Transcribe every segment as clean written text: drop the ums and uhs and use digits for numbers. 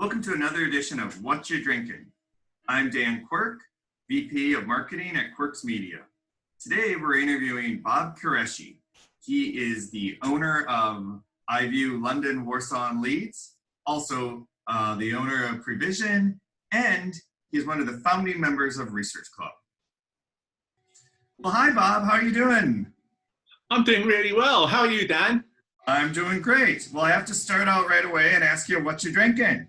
Welcome to another edition of What You Drinkin'. I'm Dan Quirk, VP of Marketing at Quirk's Media. Today we're interviewing Bob Qureshi. He is the owner of iView London, Warsaw, and Leeds, also the owner of Prevision, and he's one of the founding members of Research Club. Well, hi Bob, how are you doing? I'm doing really well. How are you, Dan? I'm doing great. Well, I have to start out right away and ask you what you're drinking.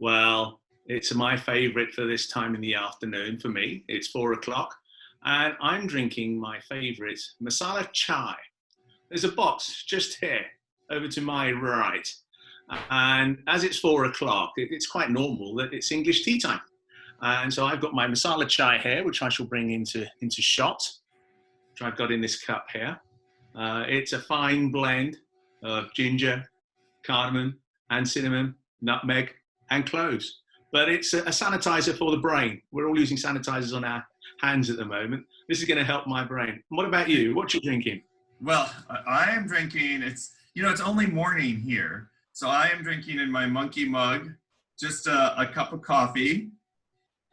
Well, it's my favorite for this time in the afternoon for me. It's 4 o'clock and I'm drinking my favorite masala chai. There's a box just here over to my right. And as it's 4 o'clock, it's quite normal that it's English tea time. And so I've got my masala chai here, which I shall bring into shot, which I've got in this cup here. It's a fine blend of ginger, cardamom, and cinnamon, nutmeg, and cloves. But it's a sanitizer for the brain. We're all using sanitizers on our hands at the moment. This is going to help my brain. And what about you? What you drinking? Well, I am drinking, it's only morning here. So I am drinking in my monkey mug, just a cup of coffee.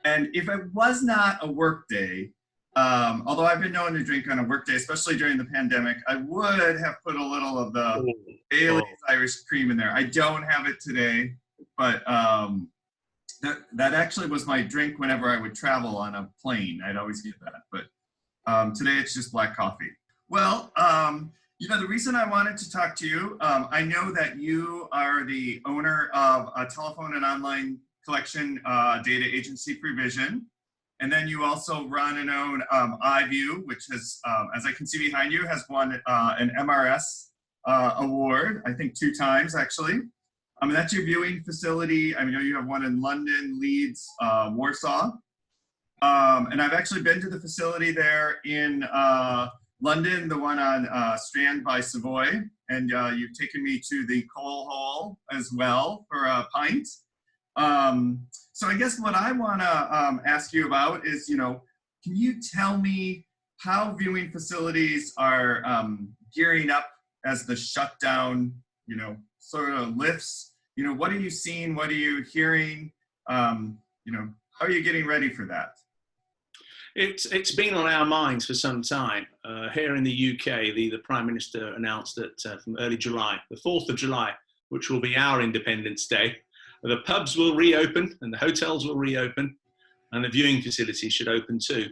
And if it was not a work day, although I've been known to drink on a work day, especially during the pandemic, I would have put a little of the Bailey's Irish cream in there. I don't have it today, but that actually was my drink whenever I would travel on a plane. I'd always get that, but today it's just black coffee. Well, the reason I wanted to talk to you, I know that you are the owner of a telephone and online collection data agency, Prevision. And then you also run and own iView, which has, as I can see behind you, has won an MRS award, I think 2 times actually. And that's your viewing facility. I know you have one in London, Leeds, Warsaw. And I've actually been to the facility there in London, the one on Strand by Savoy. And you've taken me to the coal hole as well for a pint. So I guess what I want to ask you about is, can you tell me how viewing facilities are gearing up as the shutdown, sort of lifts? What are you seeing? What are you hearing? How are you getting ready for that? It's been on our minds for some time. Here in the UK, the Prime Minister announced that from early July, the 4th of July, which will be our Independence Day, the pubs will reopen and the hotels will reopen and the viewing facilities should open too.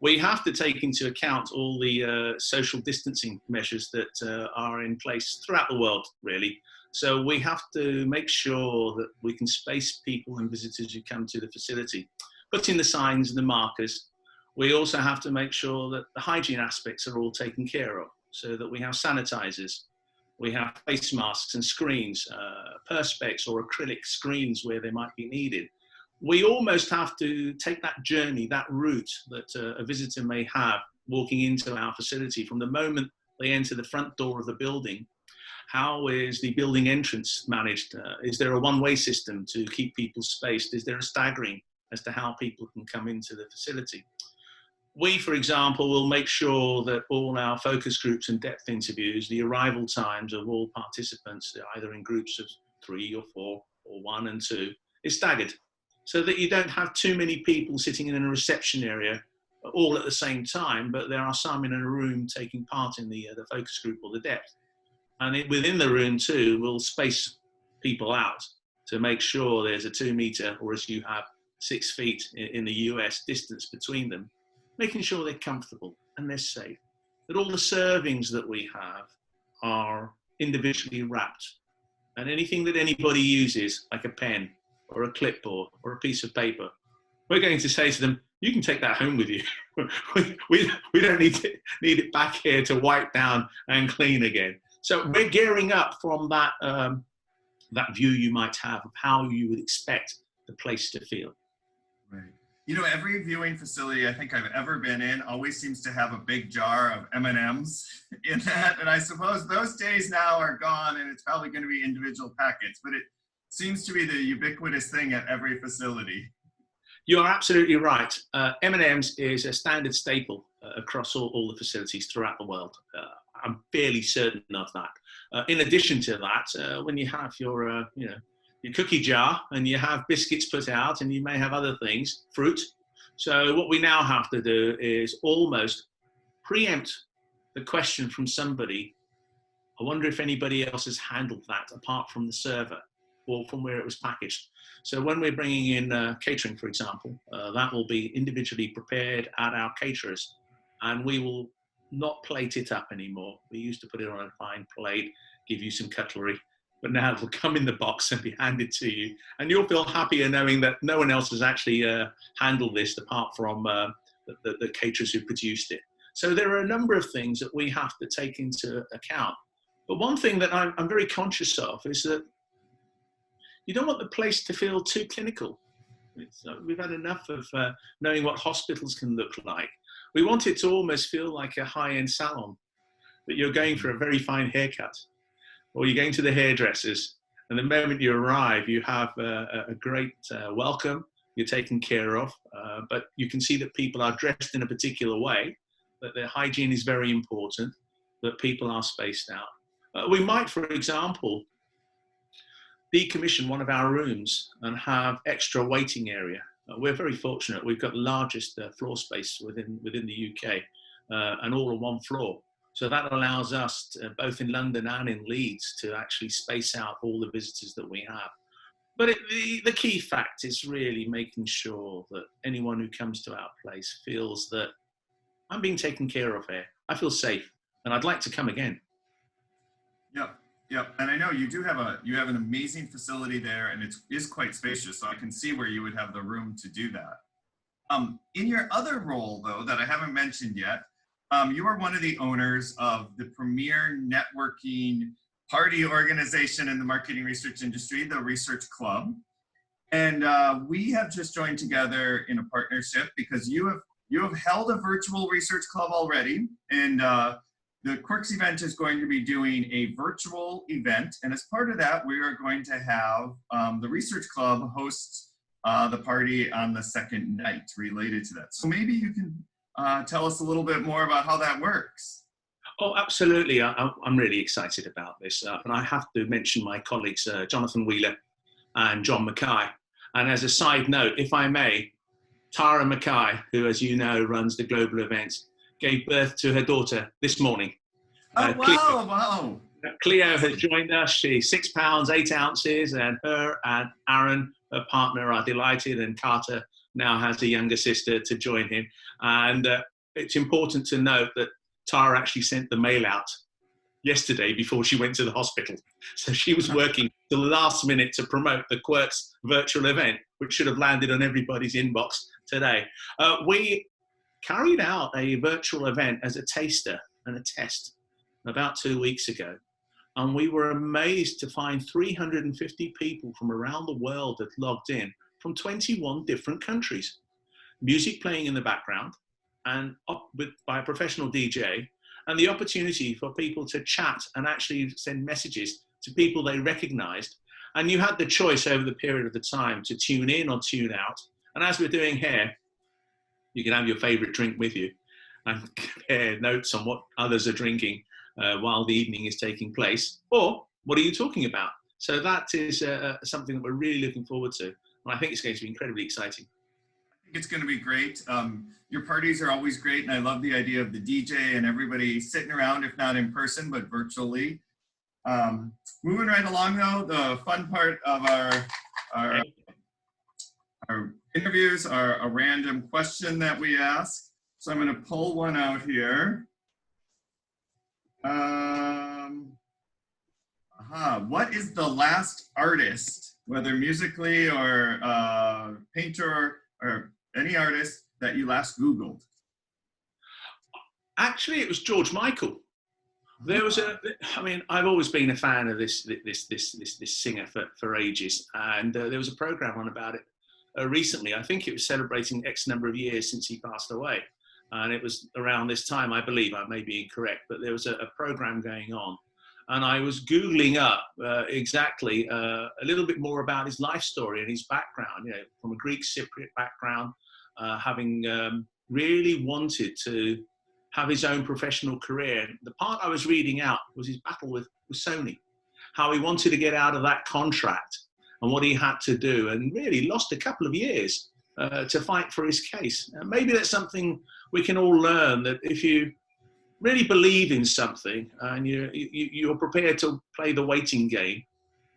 We have to take into account all the social distancing measures that are in place throughout the world, really. So we have to make sure that we can space people and visitors who come to the facility, put in the signs and the markers. We also have to make sure that the hygiene aspects are all taken care of, so that we have sanitizers. We have face masks and screens, perspex or acrylic screens where they might be needed. We almost have to take that journey, that route that a visitor may have walking into our facility from the moment they enter the front door of the building. How is the building entrance managed? Is there a one-way system to keep people spaced? Is there a staggering as to how people can come into the facility? We, for example, will make sure that all our focus groups and depth interviews, the arrival times of all participants, either in groups of 3 or 4 or 1 and 2, is staggered, so that you don't have too many people sitting in a reception area all at the same time, but there are some in a room taking part in the focus group or the depth. And within the room too, we'll space people out to make sure there's a 2 meter, or as you have 6 feet in the US, distance between them, making sure they're comfortable and they're safe, that all the servings that we have are individually wrapped. And anything that anybody uses, like a pen or a clipboard or a piece of paper, we're going to say to them, you can take that home with you. we don't need it back here to wipe down and clean again. So we're gearing up from that, that view you might have of how you would expect the place to feel. Right. Every viewing facility I think I've ever been in always seems to have a big jar of M&Ms in that. And I suppose those days now are gone and it's probably going to be individual packets, but it seems to be the ubiquitous thing at every facility. You are absolutely right. M&Ms is a standard staple across all the facilities throughout the world. I'm fairly certain of that. In addition to that, when you have your your cookie jar, and you have biscuits put out, and you may have other things, fruit. So what we now have to do is almost preempt the question from somebody. I wonder if anybody else has handled that apart from the server or from where it was packaged. So when we're bringing in catering, for example, that will be individually prepared at our caterers, and we will not plate it up anymore. We used to put it on a fine plate, give you some cutlery, but now it will come in the box and be handed to you. And you'll feel happier knowing that no one else has actually handled this apart from the caterers who produced it. So there are a number of things that we have to take into account. But one thing that I'm very conscious of is that you don't want the place to feel too clinical. We've had enough of knowing what hospitals can look like. We want it to almost feel like a high-end salon, that you're going for a very fine haircut, or you're going to the hairdressers, and the moment you arrive, you have a great welcome, you're taken care of, but you can see that people are dressed in a particular way, that their hygiene is very important, that people are spaced out. We might, for example, decommission one of our rooms and have extra waiting area. We're very fortunate. We've got the largest floor space within the UK, and all on one floor. So that allows us, to, both in London and in Leeds, to actually space out all the visitors that we have. But the key fact is really making sure that anyone who comes to our place feels that I'm being taken care of here. I feel safe, and I'd like to come again. Yep. And I know you have an amazing facility there, and it is quite spacious. So I can see where you would have the room to do that. In your other role, though, that I haven't mentioned yet, you are one of the owners of the premier networking party organization in the marketing research industry, the Research Club. And we have just joined together in a partnership because you have held a virtual research club already, and the Quirks event is going to be doing a virtual event, and as part of that, we are going to have the Research Club host the party on the second night related to that. So maybe you can tell us a little bit more about how that works. Oh, absolutely. I'm really excited about this. And I have to mention my colleagues, Jonathan Wheeler and John Mackay. And as a side note, if I may, Tara Mackay, who, as you know, runs the global events, gave birth to her daughter this morning. Oh, wow, wow. Cleo has joined us. She's 6 pounds, 8 ounces, and her and Aaron, her partner, are delighted, and Carter now has a younger sister to join him. And it's important to note that Tara actually sent the mail out yesterday before she went to the hospital. So she was working till the last minute to promote the Quirks virtual event, which should have landed on everybody's inbox today. We carried out a virtual event as a taster and a test about 2 weeks ago. And we were amazed to find 350 people from around the world that logged in from 21 different countries. Music playing in the background and by a professional DJ, and the opportunity for people to chat and actually send messages to people they recognized. And you had the choice over the period of the time to tune in or tune out. And as we're doing here, you can have your favorite drink with you and compare notes on what others are drinking while the evening is taking place, or what are you talking about? So that is something that we're really looking forward to, and I think it's going to be incredibly exciting. I think it's going to be great. Your parties are always great, and I love the idea of the DJ and everybody sitting around, if not in person, but virtually. Moving right along, though, the fun part of our interviews are a random question that we ask. So I'm going to pull one out here. What is the last artist, whether musically or painter or any artist, that you last Googled? Actually, it was George Michael. There was I've always been a fan of this singer for ages, and there was a program on about it recently. I think it was celebrating X number of years since he passed away. And it was around this time, I believe, I may be incorrect, but there was a program going on. And I was Googling up exactly a little bit more about his life story and his background, from a Greek Cypriot background, having really wanted to have his own professional career. The part I was reading out was his battle with Sony, how he wanted to get out of that contract and what he had to do, and really lost a couple of years to fight for his case. Maybe that's something we can all learn, that if you really believe in something and you're prepared to play the waiting game,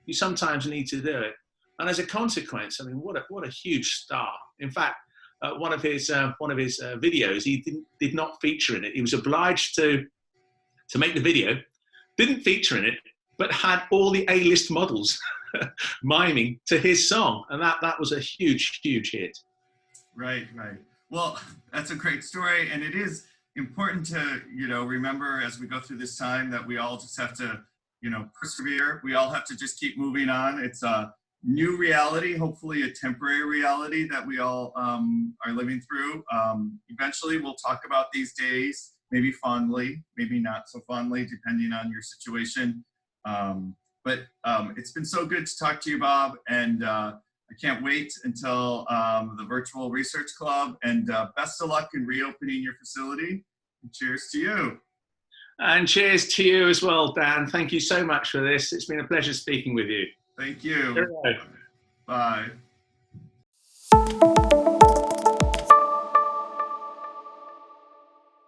you sometimes need to do it. And as a consequence, I mean, what a huge star. In fact, one of his videos, he did not feature in it. He was obliged to make the video, didn't feature in it, but had all the A-list models miming to his song, and that was a huge hit. Right. Well, that's a great story, and it is important to remember as we go through this time that we all just have to persevere. We all have to just keep moving on. It's a new reality, hopefully a temporary reality that we all are living through. Eventually, we'll talk about these days, maybe fondly, maybe not so fondly, depending on your situation. But it's been so good to talk to you, Bob, and I can't wait until the Virtual Research Club, and best of luck in reopening your facility. And cheers to you. And cheers to you as well, Dan. Thank you so much for this. It's been a pleasure speaking with you. Thank you. Cheerio. Bye.